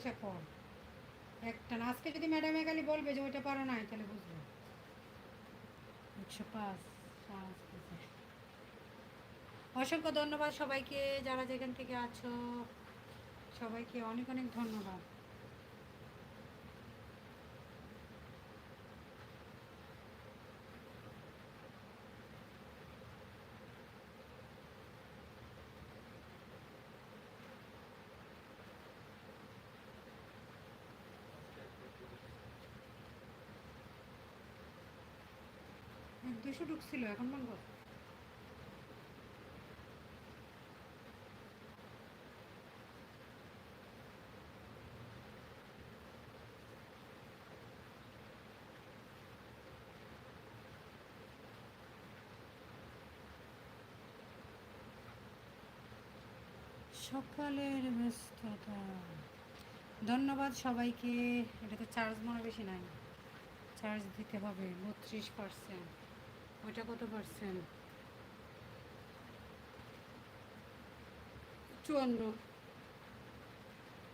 বসে কর একটা না। আজকে যদি ম্যাডামে খালি বলবে যে ওইটা পারো নাই তাহলে বুঝবো। 105 অসংখ্য ধন্যবাদ সবাইকে যারা যেখান থেকে আছো, সবাইকে অনেক অনেক ধন্যবাদ। দুশো ঢুকছিল এখন বন্ধ। সকালের ব্যস্ততা। ধন্যবাদ সবাইকে। এটাতে চার্জ মনে বেশি নাই, চার্জ দিতে হবে 32%। ওইটা কত পার্সেন্ট? 54।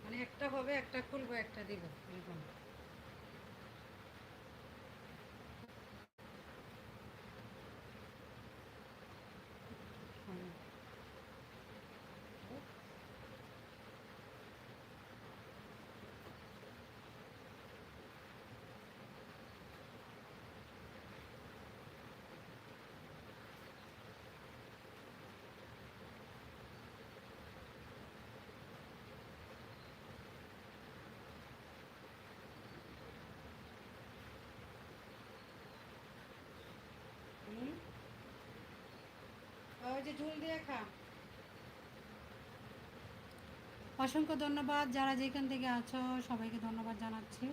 মানে একটা হবে, একটা খুলবো, একটা দিব এরকম। ওই যে ঝুল দিয়ে খা। অসংখ্য ধন্যবাদ যারা যেখান থেকে আছো, সবাইকে ধন্যবাদ জানাচ্ছি।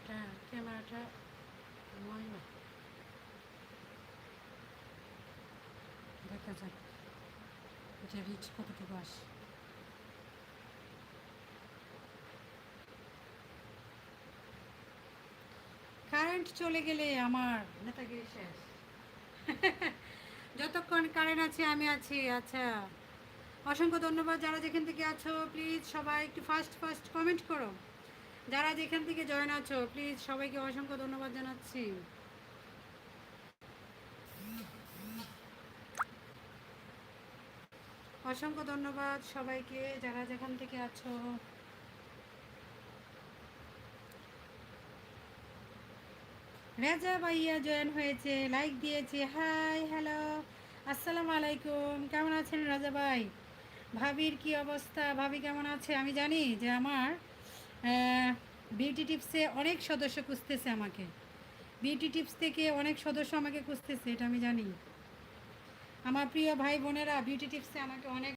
হ্যাঁ, ক্যামেরাটা ময়না দেখা যাক এটা রিচ কতটুকু আসে। কারেন্ট চলে গেলে আমার নেতাগিরি শেষ। যতক্ষণ কারেন্ট আছে আমি আছি। আচ্ছা, অসংখ্য ধন্যবাদ যারা যেখান থেকে আছো। প্লিজ সবাই একটু ফাস্ট ফাস্ট কমেন্ট করো। যারা যেখান থেকে জয়েন আছো প্লিজ সবাইকে অসংখ্য ধন্যবাদ জানাচ্ছি। অসংখ্য ধন্যবাদ সবাইকে যারা যেখান থেকে আছো। রেজা ভাইয়া জয়েন হয়েছে, লাইক দিয়েছে। হাই, হ্যালো, আসসালামু আলাইকুম। কেমন আছেন রাজা ভাই? ভাবির কি অবস্থা? ভাবি কেমন আছে? আমি জানি যে আমার বিউটি টিপসে অনেক সদস্য খুঁজতেছে আমাকে। বিউটি টিপস থেকে অনেক সদস্য আমাকে খুঁজতেছে, এটা আমি জানি। আমার প্রিয় ভাই বোনেরা বিউটি টিপসে আমাকে অনেক